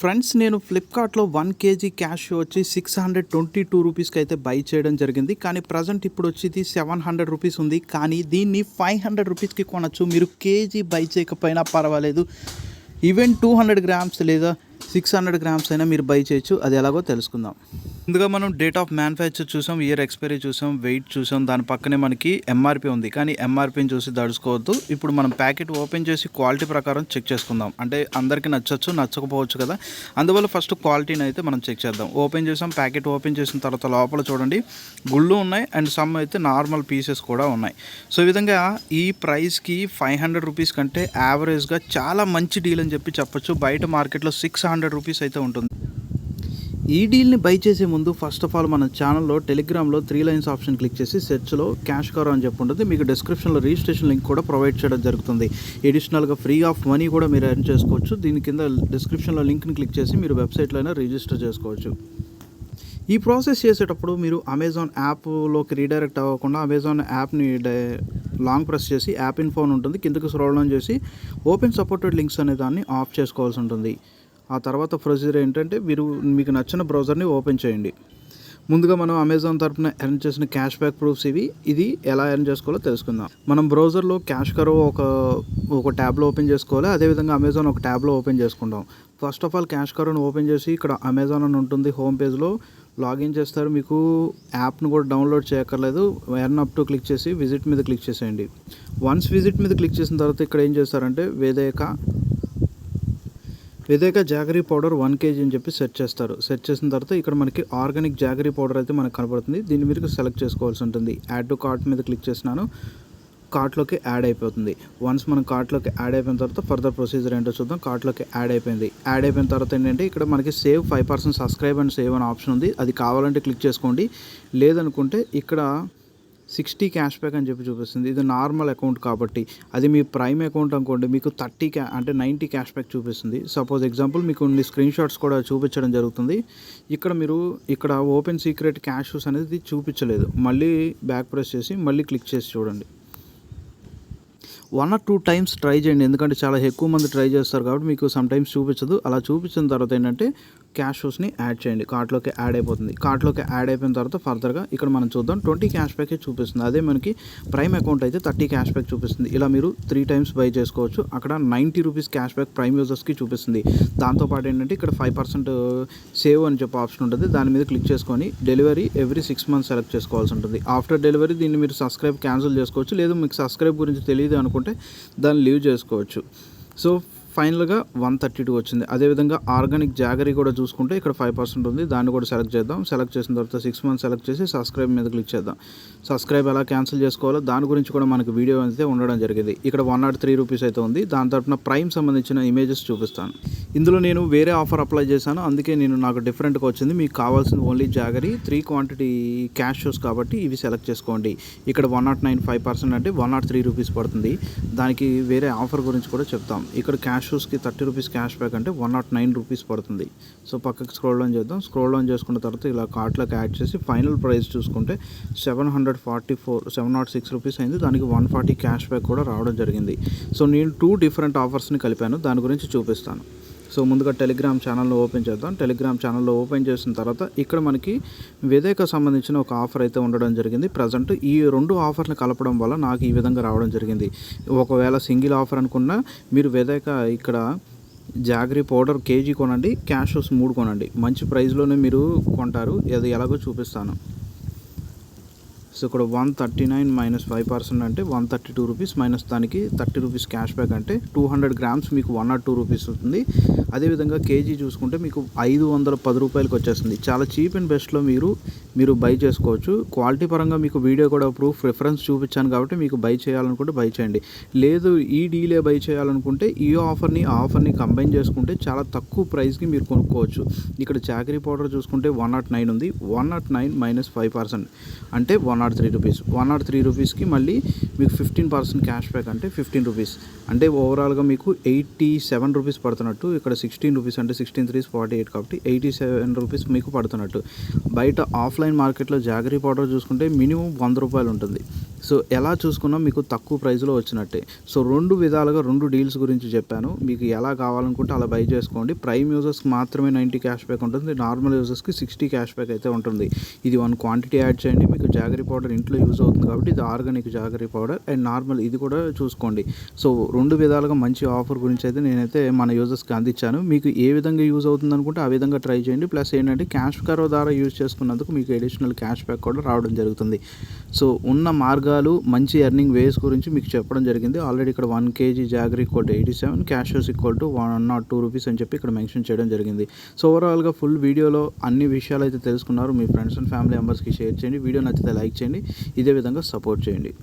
Friends, నేను ఫ్లిప్కార్ట్లో 1 KG cash వచ్చి 622 రూపీస్కి అయితే బై చేయడం జరిగింది. కానీ ప్రజెంట్ ఇప్పుడు వచ్చి ఇది 700 రూపీస్ ఉంది. కానీ దీన్ని 500 రూపీస్కి కొనచ్చు. మీరు కేజీ బై చేయకపోయినా పర్వాలేదు. ఈవెన్ 200 గ్రామ్స్ లేదా 600 గ్రామ్స్ అయినా మీరు బై చేయొచ్చు. అది ఎలాగో తెలుసుకుందాం. ముందుగా మనం డేట్ ఆఫ్ మ్యానుఫ్యాక్చర్ చూసాం, ఇయర్ ఎక్స్పైరీ చూసాం, వెయిట్ చూసాం. దాని పక్కనే మనకి ఎంఆర్పి ఉంది. కానీ ఎంఆర్పిని చూసి దడుచుకోవద్దు. ఇప్పుడు మనం ప్యాకెట్ ఓపెన్ చేసి క్వాలిటీ ప్రకారం చెక్ చేసుకుందాం. అంటే అందరికీ నచ్చచ్చు, నచ్చకపోవచ్చు కదా. అందువల్ల ఫస్ట్ క్వాలిటీని అయితే మనం చెక్ చేద్దాం. ఓపెన్ చేసాం, ప్యాకెట్ ఓపెన్ చేసిన తర్వాత లోపల చూడండి గుళ్ళు ఉన్నాయి అండ్ సమ్ అయితే నార్మల్ పీసెస్ కూడా ఉన్నాయి. సో ఈ విధంగా ఈ ప్రైస్కి 500 రూపీస్ కంటే యావరేజ్గా చాలా మంచి డీల్ అని చెప్పొచ్చు. బయట మార్కెట్లో 600 రూపీస్ అయితే ఉంటుంది. ఈ డీల్ని బై చేసే ముందు ఫస్ట్ ఆఫ్ ఆల్ మన ఛానల్లో టెలిగ్రామ్లో 3 లైన్స్ ఆప్షన్ క్లిక్ చేసి సెర్చ్లో క్యాష్ కరో అని చెప్పి ఉంటుంది. మీకు డిస్క్రిప్షన్లో రిజిస్ట్రేషన్ లింక్ కూడా ప్రొవైడ్ చేయడం జరుగుతుంది. ఎడిషనల్గా ఫ్రీ ఆఫ్ మనీ కూడా మీరు ఎర్న్ చేసుకోవచ్చు. దీని కింద డిస్క్రిప్షన్లో లింక్ని క్లిక్ చేసి మీరు వెబ్సైట్లో అయినా రిజిస్టర్ చేసుకోవచ్చు. ఈ ప్రాసెస్ చేసేటప్పుడు మీరు అమెజాన్ యాప్లోకి రీడైరెక్ట్ అవ్వకుండా అమెజాన్ యాప్ని లాంగ్ ప్రెస్ చేసి యాప్ ఇన్ ఫోన్ ఉంటుంది, కిందకి స్క్రోల్ డౌన్ చేసి ఓపెన్ సపోర్టెడ్ లింక్స్ అనే దాన్ని ఆఫ్ చేసుకోవాల్సి ఉంటుంది. ఆ తర్వాత ప్రొసీజర్ ఏంటంటే మీకు నచ్చిన బ్రౌజర్ని ఓపెన్ చేయండి. ముందుగా మనం అమెజాన్ తరఫున ఎర్న్ చేసిన క్యాష్ బ్యాక్ ప్రూఫ్స్ ఇది ఎలా ఎర్న్ చేసుకోవాలో తెలుసుకుందాం. మనం బ్రౌజర్లో క్యాష్ కరో ఒక ట్యాబ్లో ఓపెన్ చేసుకోవాలి. అదేవిధంగా అమెజాన్ ఒక ట్యాబ్లో ఓపెన్ చేసుకుంటాం. ఫస్ట్ ఆఫ్ ఆల్ క్యాష్ కరోని ఓపెన్ చేసి ఇక్కడ అమెజాన్ అని ఉంటుంది హోమ్ పేజ్లో లాగిన్ చేస్తారు. మీకు యాప్ను కూడా డౌన్లోడ్ చేయక్కర్లేదు. ఎర్న్ అప్ టు క్లిక్ చేసి విజిట్ మీద క్లిక్ చేసేయండి. వన్స్ విజిట్ మీద క్లిక్ చేసిన తర్వాత ఇక్కడ ఏం చేస్తారంటే వేదేక జాగరీ పౌడర్ 1 కేజీ అని చెప్పి సెర్చ్ చేస్తారు. సెర్చ్ చేసిన తర్వాత ఇక్కడ మనకి ఆర్గానిక్ జాగరీ పౌడర్ అయితే మనకు కనపడుతుంది. దీన్ని మీరు సెలెక్ట్ చేసుకోవాల్సి ఉంటుంది. యాడ్ టు కార్ట్ మీద క్లిక్ చేసినాను, కార్ట్లోకి యాడ్ అయిపోతుంది. వన్స్ మనం కార్ట్లోకి యాడ్ అయిపోయిన తర్వాత ఫర్దర్ ప్రొసీజర్ ఏంటో చూద్దాం. కార్ట్లోకి యాడ్ అయిపోయింది. యాడ్ అయిపోయిన తర్వాత ఏంటంటే ఇక్కడ మనకి సేవ్ 5% సబ్స్క్రైబ్ అండ్ సేవ్ అనే ఆప్షన్ ఉంది. అది కావాలంటే క్లిక్ చేసుకోండి. లేదనుకుంటే ఇక్కడ 60 క్యాష్ బ్యాక్ అని చెప్పి చూపిస్తుంది. ఇది నార్మల్ అకౌంట్ కాబట్టి. అది మీ ప్రైమ్ అకౌంట్ అనుకోండి, మీకు 90 క్యాష్ బ్యాక్ చూపిస్తుంది. సపోజ్ ఎగ్జాంపుల్ మీకు కొన్ని స్క్రీన్ షాట్స్ కూడా చూపించడం జరుగుతుంది. ఇక్కడ ఓపెన్ సీక్రెట్ క్యాషెస్ అనేది చూపించలేదు. మళ్ళీ బ్యాక్ ప్రెస్ చేసి మళ్ళీ క్లిక్ చేసి చూడండి. 1 or 2 టైమ్స్ ట్రై చేయండి. ఎందుకంటే చాలా ఎక్కువ మంది ట్రై చేస్తారు కాబట్టి మీకు సమ్ టైమ్స్ చూపించదు. అలా చూపించిన తర్వాత ఏంటంటే క్యాష్ షోస్ని యాడ్ చేయండి. కార్ట్లోకి యాడ్ అయిపోతుంది. కార్ట్లోకి యాడ్ అయిపోయిన తర్వాత ఫర్దర్గా ఇక్కడ మనం చూద్దాం 20 క్యాష్ బ్యాకే చూపిస్తుంది. అదే మనకి ప్రైమ్ అకౌంట్ అయితే 30 క్యాష్ బ్యాక్ చూపిస్తుంది. ఇలా మీరు 3 టైమ్స్ బై చేసుకోవచ్చు. అక్కడ 90 రూపీస్ క్యాష్ బ్యాక్ ప్రైమ్ యూజర్స్కి చూపిస్తుంది. దాంతోపాటు ఏంటంటే ఇక్కడ 5% సేవ్ అని చెప్పి ఆప్షన్ ఉంటుంది. దాని మీద క్లిక్ చేసుకొని డెలివరీ ఎవ్రీ 6 months సెలెక్ట్ చేసుకోవాల్సి ఉంటుంది. ఆఫ్టర్ డెలివరీ దీన్ని మీరు సబ్స్క్రైబ్ క్యాన్సిల్ చేసుకోవచ్చు. లేదు మీకు సబ్స్క్రైబ్ గురించి తెలియదు అనుకుంటే దాన్ని లీవ్ చేసుకోవచ్చు. సో ఫైనల్గా 132 వచ్చింది. అదేవిధంగా ఆర్గానిక్ జాగరీ కూడా చూసుకుంటే ఇక్కడ 5% ఉంది. దాన్ని కూడా సెలెక్ట్ చేద్దాం. సెలెక్ట్ చేసిన తర్వాత 6 months సెలెక్ట్ చేసి సబ్స్క్రైబ్ మీద క్లిక్ చేద్దాం. సబ్స్క్రైబ్ ఎలా క్యాన్సిల్ చేసుకోవాలో దాని గురించి కూడా మనకు వీడియో అయితే ఉండడం జరిగింది. ఇక్కడ 103 రూపీస్ అయితే ఉంది. దాని తరపున ప్రైమ్ సంబంధించిన ఇమేజెస్ చూపిస్తాను. ఇందులో నేను వేరే ఆఫర్ అప్లై చేశాను, అందుకే నాకు డిఫరెంట్గా వచ్చింది. మీకు కావాల్సింది only jaggery 3 quantity cash shows కాబట్టి ఇవి సెలెక్ట్ చేసుకోండి. ఇక్కడ 109 5% అంటే 103 రూపీస్ పడుతుంది. దానికి వేరే ఆఫర్ గురించి కూడా చెప్తాం. ఇక్కడ క్యాష్ షూస్కి 30 రూపీస్ క్యాష్ బ్యాక్ అంటే 109 రూపీస్ పడుతుంది. సో పక్కకి స్క్రోల్ డౌన్ చేద్దాం. స్క్రోల్ డౌన్ చేసుకున్న తర్వాత ఇలా కార్ట్లోకి యాడ్ చేసి ఫైనల్ ప్రైస్ చూసుకుంటే 706 రూపీస్ అయింది. దానికి 140 క్యాష్ బ్యాక్ కూడా రావడం జరిగింది. సో నేను 2 డిఫరెంట్ ఆఫర్స్ని కలిపాను. దాని గురించి చూపిస్తాను. సో ముందుగా టెలిగ్రామ్ ఛానల్లో ఓపెన్ చేద్దాం. టెలిగ్రామ్ ఛానల్లో ఓపెన్ చేసిన తర్వాత ఇక్కడ మనకి వేదేక సంబంధించిన ఒక ఆఫర్ అయితే ఉండడం జరిగింది. ప్రజెంట్ ఈ 2 ఆఫర్ని కలపడం వల్ల నాకు ఈ విధంగా రావడం జరిగింది. ఒకవేళ సింగిల్ ఆఫర్ అనుకున్నా మీరు వేదేక ఇక్కడ జాగరీ పౌడర్ కేజీ కొనండి, క్యాష్ షోస్ 3 కొనండి. మంచి ప్రైస్లోనే మీరు కొంటారు. అది ఎలాగో చూపిస్తాను. సో ఇక్కడ 139 మైనస్ 5% అంటే 132 రూపీస్ మైనస్ దానికి 30 రూపీస్ క్యాష్ బ్యాక్ అంటే 200 గ్రామ్స్ మీకు 102 రూపీస్ అవుతుంది. అదేవిధంగా కేజీ చూసుకుంటే మీకు 510 రూపాయలకి వచ్చేస్తుంది. చాలా చీప్ అండ్ బెస్ట్లో మీరు బై చేసుకోవచ్చు. క్వాలిటీ పరంగా మీకు వీడియో కూడా ప్రూఫ్ రిఫరెన్స్ చూపించాను కాబట్టి మీకు బై చేయాలనుకుంటే బై చేయండి. లేదు ఈ డీలే బై చేయాలనుకుంటే ఈ ఆఫర్ని కంబైన్ చేసుకుంటే చాలా తక్కువ ప్రైస్కి మీరు కొనుక్కోవచ్చు. ఇక్కడ జాగరీ పౌడర్ చూసుకుంటే 109 ఉంది. 109 మైనస్ 5% అంటే 103 రూపీస్. 103 రూపీస్కి మళ్ళీ మీకు 15% క్యాష్ బ్యాక్ అంటే 15 రూపీస్ అంటే ఓవరాల్గా మీకు 87 రూపీస్ పడుతున్నట్టు. ఇక్కడ 16 రూపీస్ అంటే 16 3 48 కాబట్టి 87 రూపీస్ మీకు పడుతున్నట్టు. బయట ఆఫ్లైన్ మార్కెట్లో జాగరీ పౌడర్ చూసుకుంటే మినిమం 100 రూపాయలు ఉంటుంది. సో ఎలా చూసుకున్నా మీకు తక్కువ ప్రైస్లో వచ్చినట్టే. సో 2 విధాలుగా 2 డీల్స్ గురించి చెప్పాను. మీకు ఎలా కావాలనుకుంటే అలా బై చేసుకోండి. ప్రైమ్ యూజర్స్కి మాత్రమే 90 క్యాష్ బ్యాక్ ఉంటుంది. నార్మల్ యూజర్స్కి 60 క్యాష్ బ్యాక్ అయితే ఉంటుంది. ఇది 1 క్వాంటిటీ యాడ్ చేయండి. మీకు జాగరీ పౌడర్ ఇంట్లో యూజ్ అవుతుంది కాబట్టి ఇది organic jaggery powder and normal ఇది కూడా చూసుకోండి. సో 2 విధాలుగా మంచి ఆఫర్ గురించి అయితే నేనైతే మన యూజర్స్కి అందించాను. మీకు ఏ విధంగా యూజ్ అవుతుంది అనుకుంటే ఆ విధంగా ట్రై చేయండి. ప్లస్ ఏంటంటే క్యాష్ కరో ద్వారా యూజ్ చేసుకున్నందుకు మీకు అడిషనల్ క్యాష్ బ్యాక్ కూడా రావడం జరుగుతుంది. సో ఉన్న మార్గాలు మంచి ఎర్నింగ్ వేస్ గురించి మీకు చెప్పడం జరిగింది. ఆల్రెడీ ఇక్కడ 1 kg jaggery equal to 87, cashews equal to 102 rupees అని చెప్పి ఇక్కడ మెన్షన్ చేయడం జరిగింది. సో ఓవరాల్గా ఫుల్ వీడియోలో అన్ని విషయాలు అయితే తెలుసుకున్నారు. మీ ఫ్రెండ్స్ అండ్ ఫ్యామిలీ మెంబర్స్కి షేర్ చేయండి. వీడియో నచ్చితే లైక్ చేయండి. ఇదే విధంగా సపోర్ట్ చేయండి.